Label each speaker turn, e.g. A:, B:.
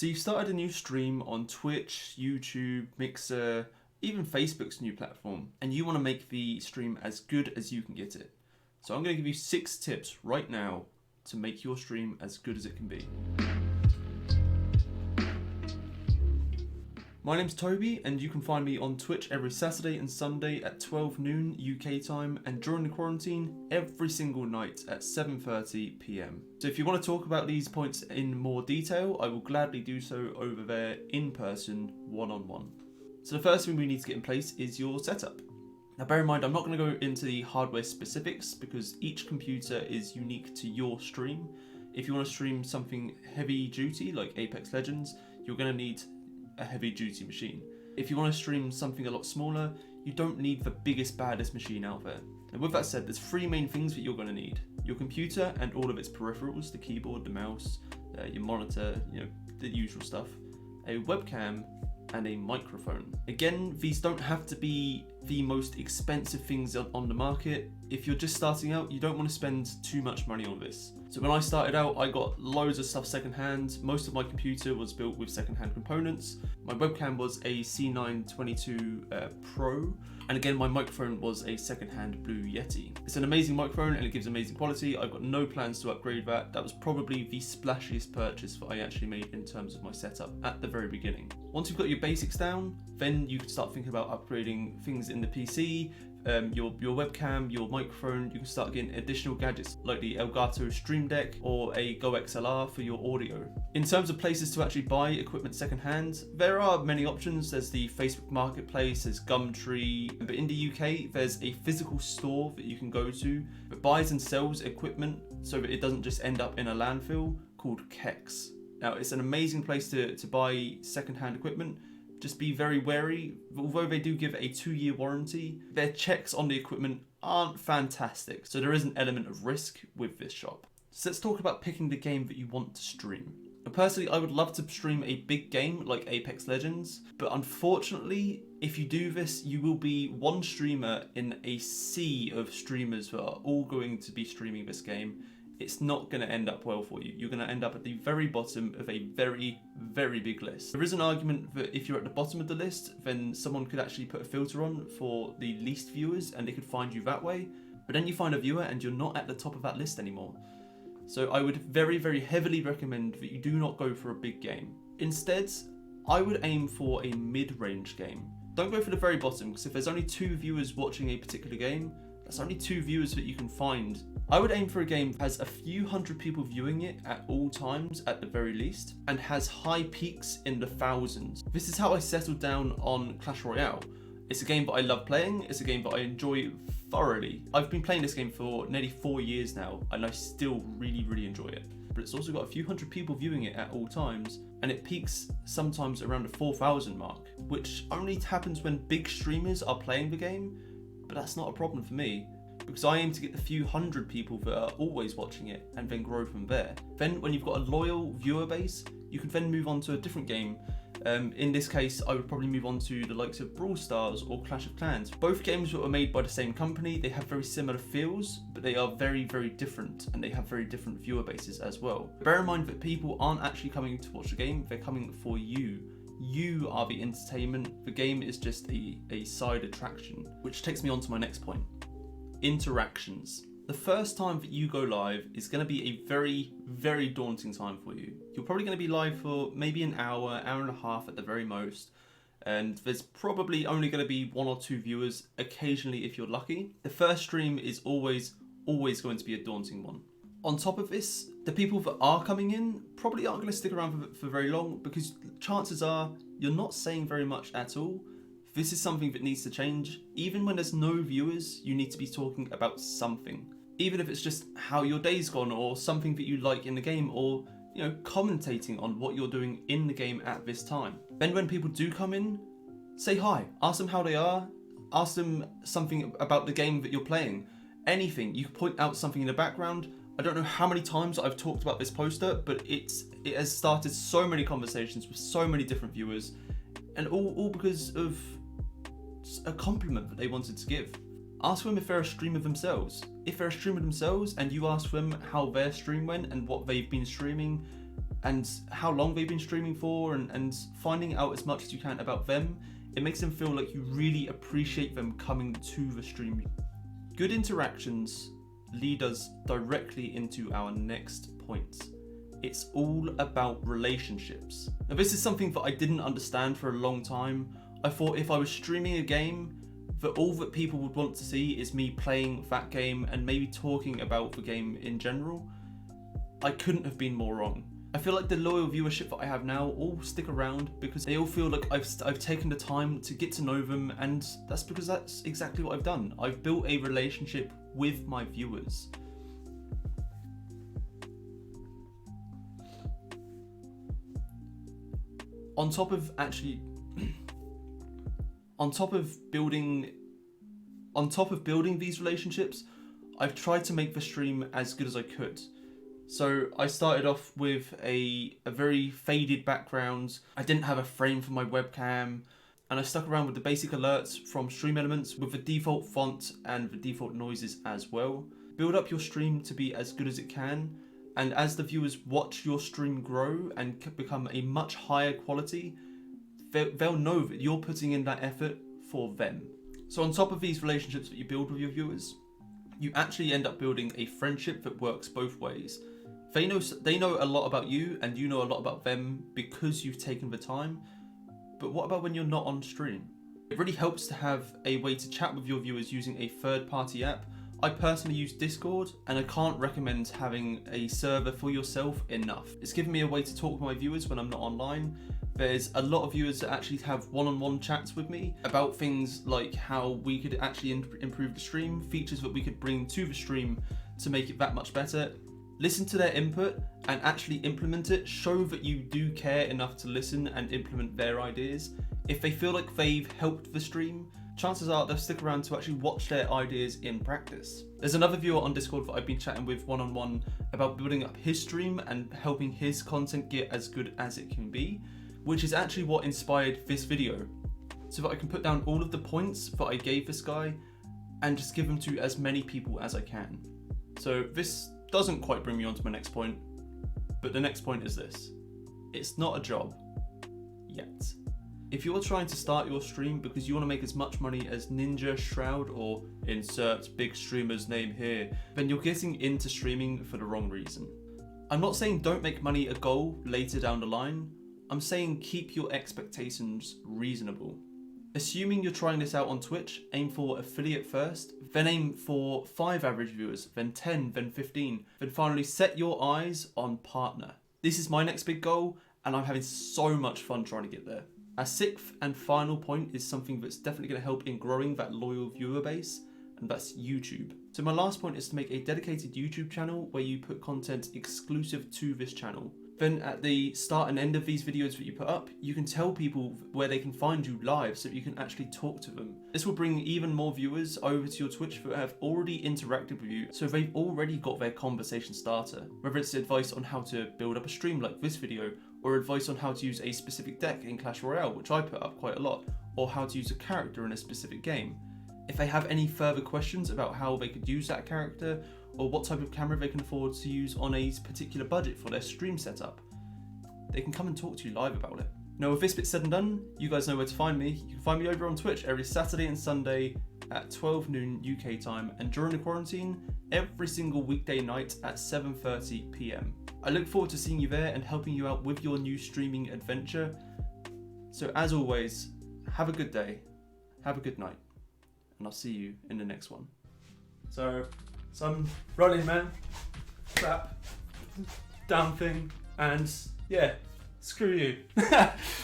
A: So you've started a new stream on Twitch, YouTube, Mixer, even Facebook's new platform, and you want to make the stream as good as you can get it. So I'm going to give you 6 tips right now to make your stream as good as it can be. My name's Toby, and you can find me on Twitch every Saturday and Sunday at 12 noon UK time, and during the quarantine, every single night at 7:30 PM. So if you want to talk about these points in more detail, I will gladly do so over there in person, one-on-one. So the first thing we need to get in place is your setup. Now bear in mind, I'm not going to go into the hardware specifics because each computer is unique to your stream. If you want to stream something heavy duty like Apex Legends, you're going to need a heavy duty machine. If you want to stream something a lot smaller, you don't need the biggest, baddest machine out there. And with that said, there's 3 main things that you're going to need. Your computer and all of its peripherals, the keyboard, the mouse, your monitor, the usual stuff, a webcam, and a microphone. Again, these don't have to be the most expensive things on the market. If you're just starting out, you don't want to spend too much money on this. So when I started out, I got loads of stuff secondhand. Most of my computer was built with secondhand components. My webcam was a C922 Pro. And again, my microphone was a secondhand Blue Yeti. It's an amazing microphone and it gives amazing quality. I've got no plans to upgrade that. That was probably the splashiest purchase that I actually made in terms of my setup at the very beginning. Once you've got your basics down, then you can start thinking about upgrading things in the PC, your webcam, your microphone. You can start getting additional gadgets like the Elgato Stream Deck or a Go XLR for your audio. In terms of places to actually buy equipment secondhand, there are many options. There's the Facebook Marketplace, there's Gumtree, but in the UK there's a physical store that you can go to that buys and sells equipment so that it doesn't just end up in a landfill, called Kex. Now it's an amazing place to buy secondhand equipment. Just be very wary. Although they do give a 2-year warranty, their checks on the equipment aren't fantastic, so there is an element of risk with this shop. So let's talk about picking the game that you want to stream. Now, personally, I would love to stream a big game like Apex Legends, but unfortunately, if you do this, you will be one streamer in a sea of streamers who are all going to be streaming this game. It's not going to end up well for you. You're going to end up at the very bottom of a very, very big list. There is an argument that if you're at the bottom of the list, then someone could actually put a filter on for the least viewers and they could find you that way. But then you find a viewer and you're not at the top of that list anymore. So I would very, very heavily recommend that you do not go for a big game. Instead, I would aim for a mid-range game. Don't go for the very bottom, because if there's only 2 viewers watching a particular game, that's only 2 viewers that you can find. I would aim for a game that has a few hundred people viewing it at all times at the very least, and has high peaks in the thousands. This is how I settled down on Clash Royale. It's a game that I love playing, it's a game that I enjoy thoroughly. I've been playing this game for nearly 4 years now, and I still really, really enjoy it. But it's also got a few hundred people viewing it at all times, and it peaks sometimes around the 4,000 mark, which only happens when big streamers are playing the game, but that's not a problem for me, because I aim to get the few hundred people that are always watching it and then grow from there. Then when you've got a loyal viewer base, you can then move on to a different game. In this case, I would probably move on to the likes of Brawl Stars or Clash of Clans. Both games were made by the same company. They have very similar feels, but they are very, very different, and they have very different viewer bases as well. Bear in mind that people aren't actually coming to watch the game, they're coming for you. You are the entertainment, the game is just a side attraction. Which takes me on to my next point. Interactions. The first time that you go live is going to be a very, very daunting time for you. You're probably going to be live for maybe an hour, hour and a half at the very most, and there's probably only going to be 1 or 2 viewers, occasionally if you're lucky. The first stream is always going to be a daunting one. On top of this, the people that are coming in probably aren't going to stick around for very long, because chances are you're not saying very much at all. This is something that needs to change. Even when there's no viewers, you need to be talking about something. Even if it's just how your day's gone, or something that you like in the game, or commentating on what you're doing in the game at this time. Then when people do come in, say hi, ask them how they are, ask them something about the game that you're playing. Anything, you can point out something in the background. I don't know how many times I've talked about this poster, but it has started so many conversations with so many different viewers, and all because of a compliment that they wanted to give. Ask them if they're a streamer themselves. If they're a streamer themselves and you ask them how their stream went and what they've been streaming, and how long they've been streaming for, and finding out as much as you can about them. It makes them feel like you really appreciate them coming to the stream. Good interactions lead us directly into our next point. It's all about relationships. Now this is something that I didn't understand for a long time. I thought if I was streaming a game, that all that people would want to see is me playing that game and maybe talking about the game in general. I couldn't have been more wrong. I feel like the loyal viewership that I have now all stick around because they all feel like I've taken the time to get to know them, and that's because that's exactly what I've done. I've built a relationship with my viewers. On top of building these relationships, I've tried to make the stream as good as I could. So I started off with a very faded background. I didn't have a frame for my webcam, and I stuck around with the basic alerts from Stream Elements with the default font and the default noises as well. Build up your stream to be as good as it can, and as the viewers watch your stream grow and become a much higher quality, they'll know that you're putting in that effort for them. So on top of these relationships that you build with your viewers, you actually end up building a friendship that works both ways. They know a lot about you, and you know a lot about them because you've taken the time. But what about when you're not on stream? It really helps to have a way to chat with your viewers using a third-party app. I personally use Discord, and I can't recommend having a server for yourself enough. It's given me a way to talk with my viewers when I'm not online. There's a lot of viewers that actually have one-on-one chats with me about things like how we could actually improve the stream, features that we could bring to the stream to make it that much better. Listen to their input and actually implement it. Show that you do care enough to listen and implement their ideas. If they feel like they've helped the stream, chances are they'll stick around to actually watch their ideas in practice. There's another viewer on Discord that I've been chatting with one-on-one about building up his stream and helping his content get as good as it can be, which is actually what inspired this video, so that I can put down all of the points that I gave this guy and just give them to as many people as I can. So this doesn't quite bring me on to my next point, but the next point is this. It's not a job yet. If you're trying to start your stream because you want to make as much money as Ninja, Shroud, or insert big streamer's name here, then you're getting into streaming for the wrong reason. I'm not saying don't make money a goal later down the line. I'm saying keep your expectations reasonable. Assuming you're trying this out on Twitch, aim for affiliate first, then aim for 5 average viewers, then 10, then 15, then finally set your eyes on partner. This is my next big goal, and I'm having so much fun trying to get there. Our 6th and final point is something that's definitely going to help in growing that loyal viewer base, and that's YouTube. So my last point is to make a dedicated YouTube channel where you put content exclusive to this channel. Then at the start and end of these videos that you put up, you can tell people where they can find you live so that you can actually talk to them. This will bring even more viewers over to your Twitch that have already interacted with you, so they've already got their conversation starter. Whether it's advice on how to build up a stream like this video, or advice on how to use a specific deck in Clash Royale, which I put up quite a lot, or how to use a character in a specific game. If they have any further questions about how they could use that character, or what type of camera they can afford to use on a particular budget for their stream setup, they can come and talk to you live about it. Now with this bit said and done, you guys know where to find me. You can find me over on Twitch every Saturday and Sunday at 12 noon UK time, and during the quarantine, every single weekday night at 7:30 PM. I look forward to seeing you there and helping you out with your new streaming adventure. So as always, have a good day, have a good night, and I'll see you in the next one. So some rolling man, trap, down thing, and yeah, screw you.